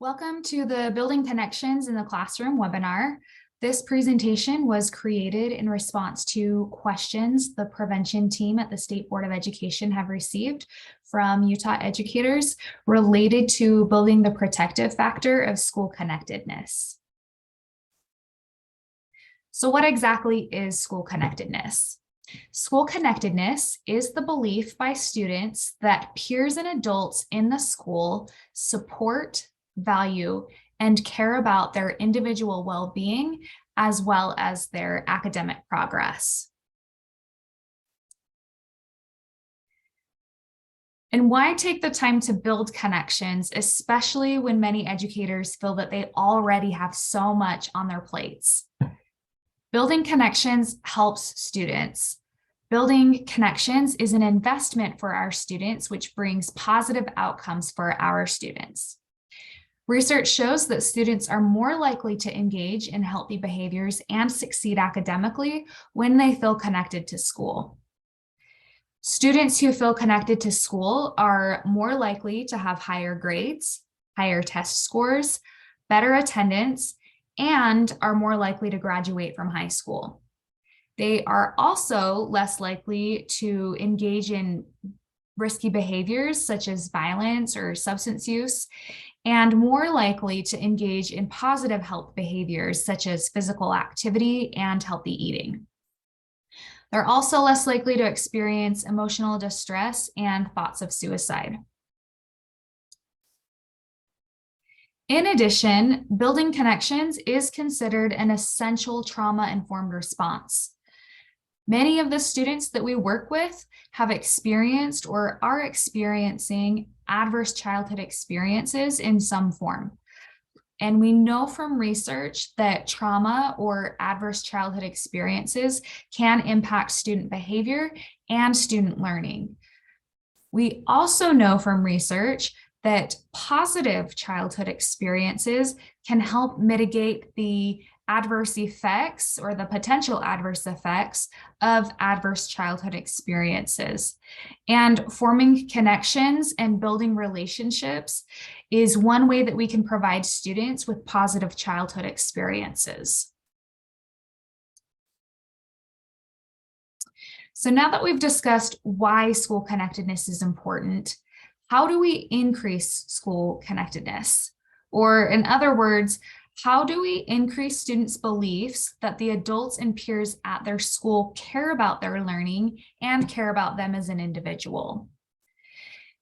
Welcome to the Building Connections in the Classroom webinar. This presentation was created in response to questions the prevention team at the State Board of Education have received from Utah educators related to building the protective factor of school connectedness. So what exactly is school connectedness? School connectedness is the belief by students that peers and adults in the school support, value, and care about their individual well-being as well as their academic progress. And why take the time to build connections, especially when many educators feel that they already have so much on their plates? Building connections helps students. Building connections is an investment for our students, which brings positive outcomes for our students. Research shows that students are more likely to engage in healthy behaviors and succeed academically when they feel connected to school. Students who feel connected to school are more likely to have higher grades, higher test scores, better attendance, and are more likely to graduate from high school. They are also less likely to engage in risky behaviors such as violence or substance use, and more likely to engage in positive health behaviors such as physical activity and healthy eating. They're also less likely to experience emotional distress and thoughts of suicide. In addition, building connections is considered an essential trauma-informed response. Many of the students that we work with have experienced or are experiencing adverse childhood experiences in some form. And we know from research that trauma or adverse childhood experiences can impact student behavior and student learning. We also know from research that positive childhood experiences can help mitigate the adverse effects or the potential adverse effects of adverse childhood experiences. And forming connections and building relationships is one way that we can provide students with positive childhood experiences. So now that we've discussed why school connectedness is important, how do we increase school connectedness? Or in other words, how do we increase students' beliefs that the adults and peers at their school care about their learning and care about them as an individual?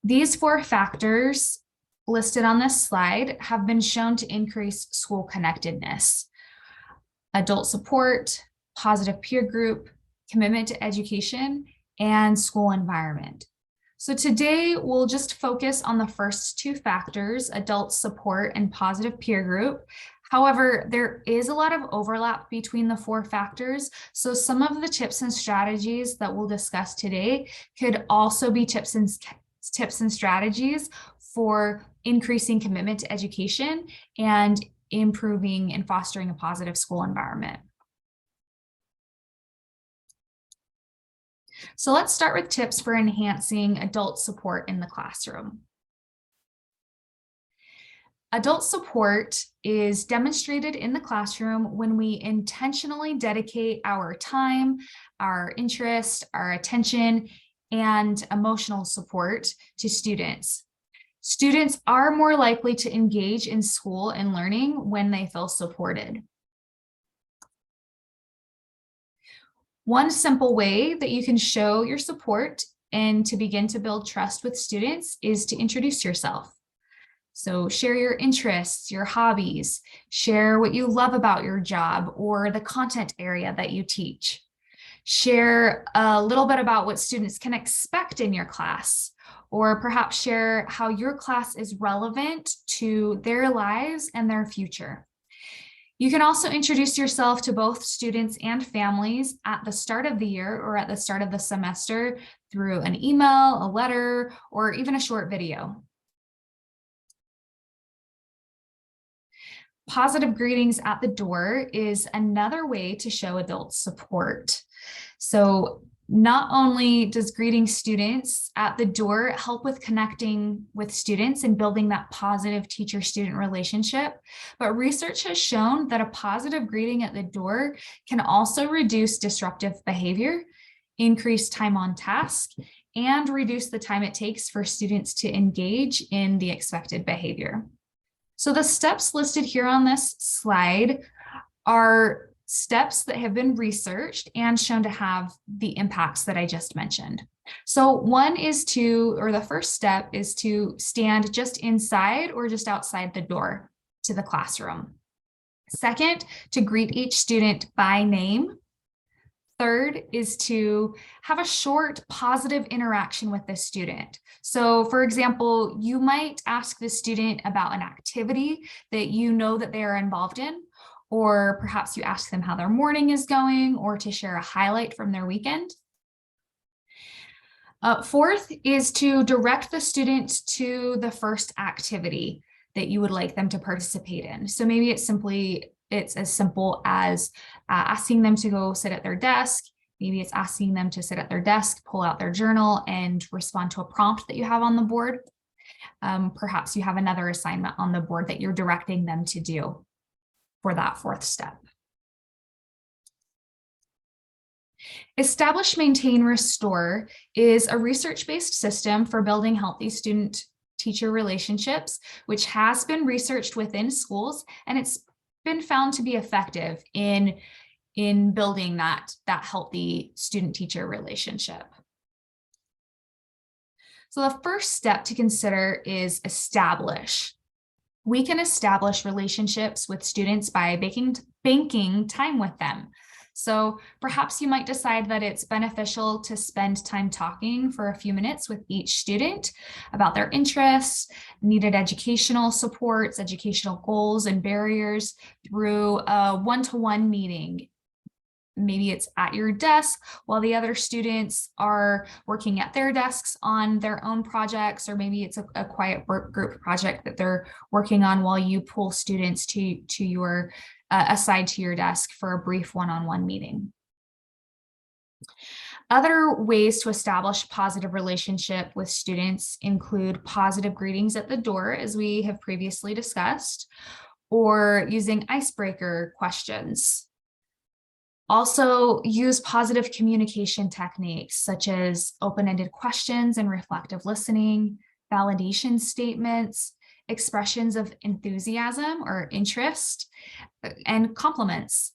These 4 factors listed on this slide have been shown to increase school connectedness: adult support, positive peer group, commitment to education, and school environment. So today we'll just focus on the first 2 factors, adult support and positive peer group. However, there is a lot of overlap between the 4 factors, so some of the tips and strategies that we'll discuss today could also be tips and strategies for increasing commitment to education and improving and fostering a positive school environment. So let's start with tips for enhancing adult support in the classroom. Adult support is demonstrated in the classroom when we intentionally dedicate our time, our interest, our attention, and emotional support to students. Students are more likely to engage in school and learning when they feel supported. One simple way that you can show your support and to begin to build trust with students is to introduce yourself. So share your interests, your hobbies, share what you love about your job or the content area that you teach. Share a little bit about what students can expect in your class, or perhaps share how your class is relevant to their lives and their future. You can also introduce yourself to both students and families at the start of the year or at the start of the semester through an email, a letter, or even a short video. Positive greetings at the door is another way to show adult support. So Not only does greeting students at the door help with connecting with students and building that positive teacher-student relationship, but research has shown that a positive greeting at the door can also reduce disruptive behavior, increase time on task, and reduce the time it takes for students to engage in the expected behavior. So the steps listed here on this slide are steps that have been researched and shown to have the impacts that I just mentioned. So one is the first step is to stand just inside or just outside the door to the classroom. Second, to greet each student by name. Third is to have a short positive interaction with the student. So for example, you might ask the student about an activity that you know that they are involved in, or perhaps you ask them how their morning is going or to share a highlight from their weekend. Fourth is to direct the student to the first activity that you would like them to participate in. So maybe it's as simple as asking them to go sit at their desk. Maybe it's asking them to sit at their desk, pull out their journal, and respond to a prompt that you have on the board. Perhaps you have another assignment on the board that you're directing them to do for that fourth step. Establish, Maintain, Restore is a research-based system for building healthy student-teacher relationships, which has been researched within schools, and it's been found to be effective in building that healthy student-teacher relationship. So the first step to consider is establish. We can establish relationships with students by banking time with them. So perhaps you might decide that it's beneficial to spend time talking for a few minutes with each student about their interests, needed educational supports, educational goals and barriers through a one-to-one meeting. Maybe it's at your desk while the other students are working at their desks on their own projects, or maybe it's a quiet work group project that they're working on while you pull students to your aside to your desk for a brief one-on-one meeting. Other ways to establish positive relationship with students include positive greetings at the door, as we have previously discussed, or using icebreaker questions. Also, use positive communication techniques such as open-ended questions and reflective listening, validation statements, expressions of enthusiasm or interest, and compliments.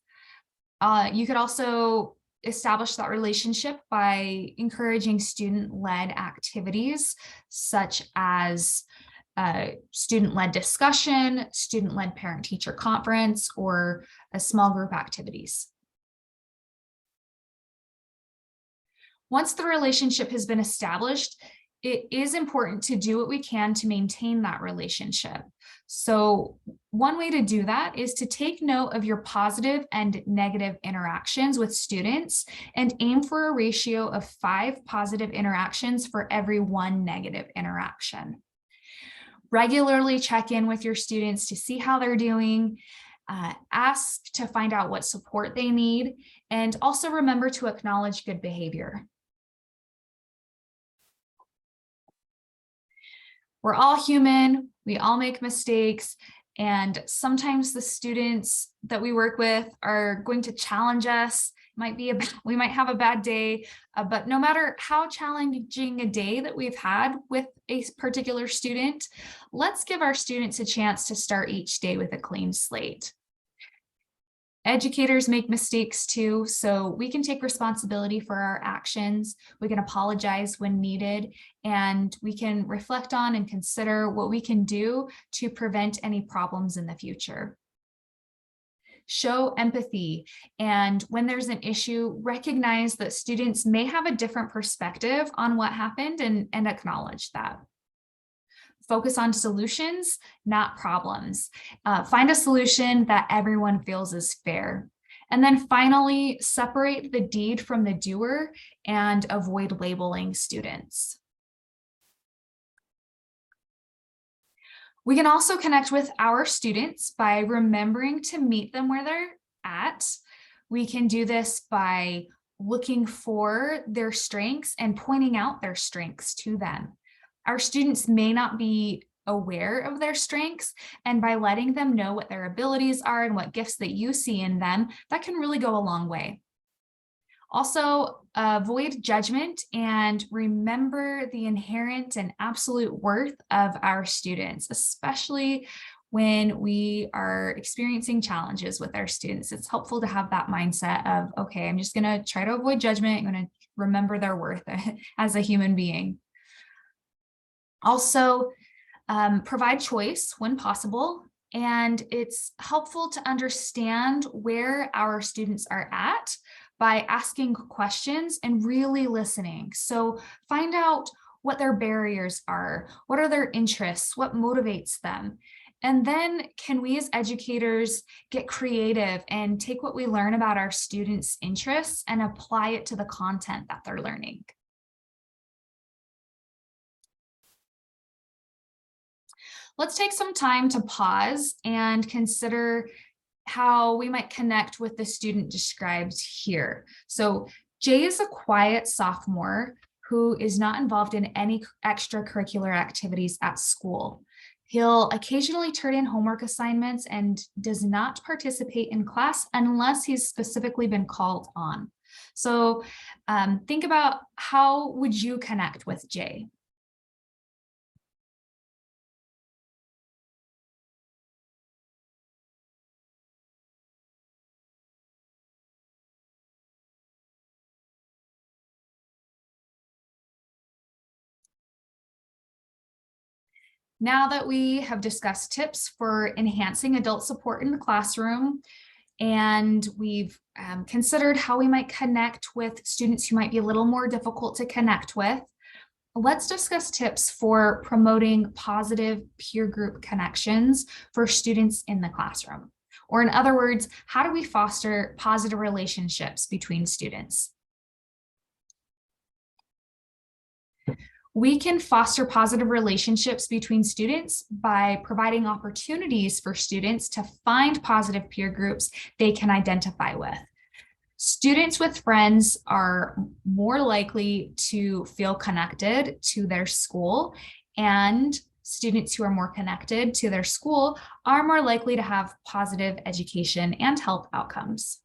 You could also establish that relationship by encouraging student-led activities such as student-led discussion, student-led parent-teacher conference, or small group activities. Once the relationship has been established, it is important to do what we can to maintain that relationship. So one way to do that is to take note of your positive and negative interactions with students and aim for a ratio of 5 positive interactions for every 1 negative interaction. Regularly check in with your students to see how they're doing, ask to find out what support they need, and also remember to acknowledge good behavior. We're all human, we all make mistakes, and sometimes the students that we work with are going to challenge us. We might have a bad day, but no matter how challenging a day that we've had with a particular student, let's give our students a chance to start each day with a clean slate. Educators make mistakes too, so we can take responsibility for our actions. We can apologize when needed, and we can reflect on and consider what we can do to prevent any problems in the future. Show empathy, and when there's an issue, recognize that students may have a different perspective on what happened and acknowledge that. Focus on solutions, not problems. Find a solution that everyone feels is fair. And then finally, separate the deed from the doer and avoid labeling students. We can also connect with our students by remembering to meet them where they're at. We can do this by looking for their strengths and pointing out their strengths to them. Our students may not be aware of their strengths, and by letting them know what their abilities are and what gifts that you see in them, that can really go a long way. Also, avoid judgment and remember the inherent and absolute worth of our students, especially when we are experiencing challenges with our students. It's helpful to have that mindset of, okay, I'm just going to try to avoid judgment. I'm going to remember their worth as a human being. Also, provide choice when possible. And it's helpful to understand where our students are at by asking questions and really listening. So find out what their barriers are, what are their interests, what motivates them. And then can we as educators get creative and take what we learn about our students' interests and apply it to the content that they're learning? Let's take some time to pause and consider how we might connect with the student described here. So Jay is a quiet sophomore who is not involved in any extracurricular activities at school. He'll occasionally turn in homework assignments and does not participate in class unless he's specifically been called on. So think about, how would you connect with Jay? Now that we have discussed tips for enhancing adult support in the classroom, and we've considered how we might connect with students who might be a little more difficult to connect with, let's discuss tips for promoting positive peer group connections for students in the classroom. Or in other words, how do we foster positive relationships between students? We can foster positive relationships between students by providing opportunities for students to find positive peer groups they can identify with. Students with friends are more likely to feel connected to their school, and students who are more connected to their school are more likely to have positive education and health outcomes.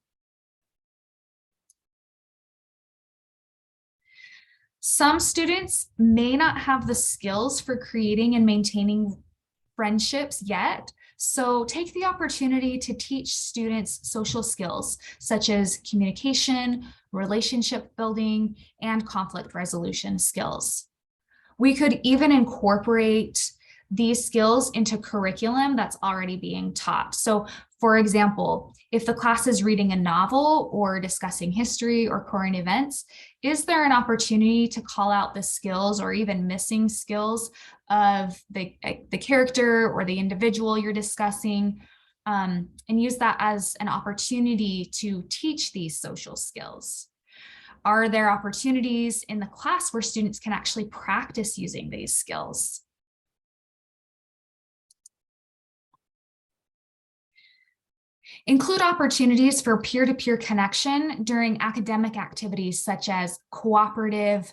Some students may not have the skills for creating and maintaining friendships yet, so take the opportunity to teach students social skills such as communication, relationship building, and conflict resolution skills. We could even incorporate these skills into curriculum that's already being taught. So for example, if the class is reading a novel or discussing history or current events, is there an opportunity to call out the skills or even missing skills of the character or the individual you're discussing, and use that as an opportunity to teach these social skills? Are there opportunities in the class where students can actually practice using these skills? Include opportunities for peer-to-peer connection during academic activities such as cooperative,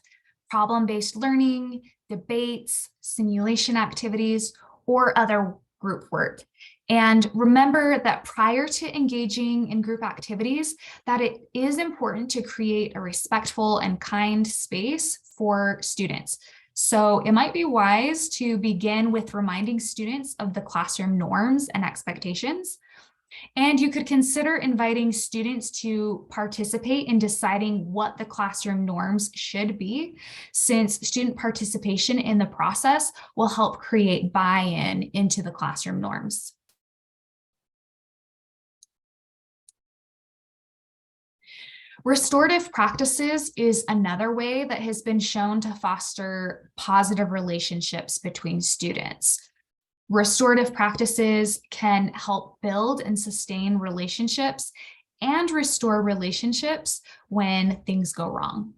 problem-based learning, debates, simulation activities, or other group work. And remember that prior to engaging in group activities, that it is important to create a respectful and kind space for students. So it might be wise to begin with reminding students of the classroom norms and expectations. And you could consider inviting students to participate in deciding what the classroom norms should be, since student participation in the process will help create buy-in into the classroom norms. Restorative practices is another way that has been shown to foster positive relationships between students. Restorative practices can help build and sustain relationships and restore relationships when things go wrong.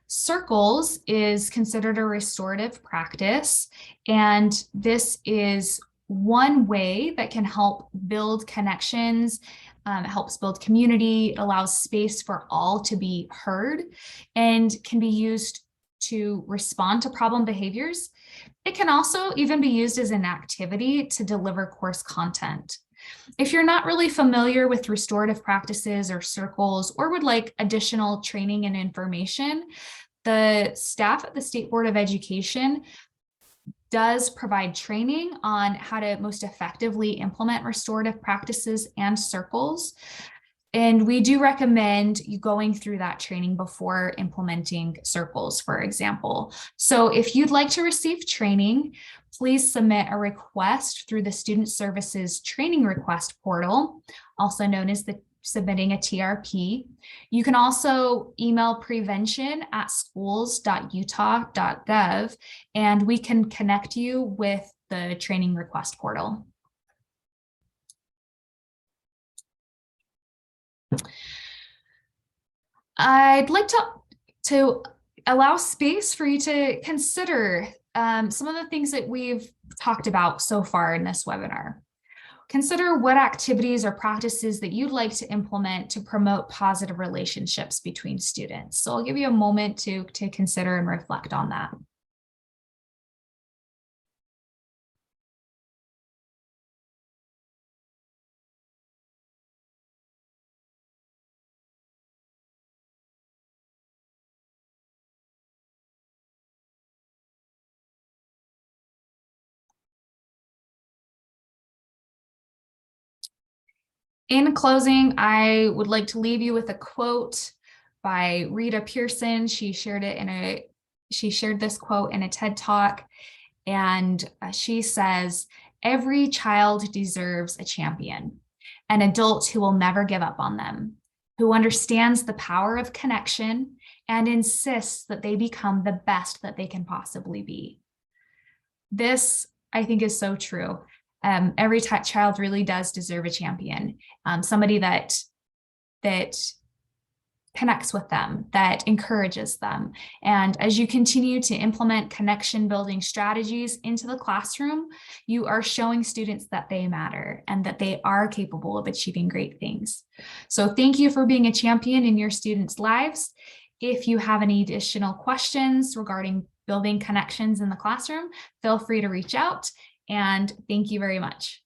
Circles is considered a restorative practice, and this is one way that can help build connections It helps build community. It allows space for all to be heard and can be used to respond to problem behaviors. It can also even be used as an activity to deliver course content. If you're not really familiar with restorative practices or circles, or would like additional training and information, the staff at the State Board of Education does provide training on how to most effectively implement restorative practices and circles. And we do recommend you going through that training before implementing circles, for example. So if you'd like to receive training, please submit a request through the Student Services Training Request Portal, also known as the submitting a TRP. You can also email prevention@schools.utah.gov, and we can connect you with the training request portal. I'd like to allow space for you to consider some of the things that we've talked about so far in this webinar. Consider what activities or practices that you'd like to implement to promote positive relationships between students. So I'll give you a moment to consider and reflect on that. In closing, I would like to leave you with a quote by Rita Pearson. She shared this quote in a TED Talk, and she says, "Every child deserves a champion, an adult who will never give up on them, who understands the power of connection and insists that they become the best that they can possibly be." This, I think, is so true. Every child really does deserve a champion, somebody that connects with them, that encourages them. And as you continue to implement connection building strategies into the classroom, you are showing students that they matter and that they are capable of achieving great things. So thank you for being a champion in your students' lives. If you have any additional questions regarding building connections in the classroom, feel free to reach out. And thank you very much.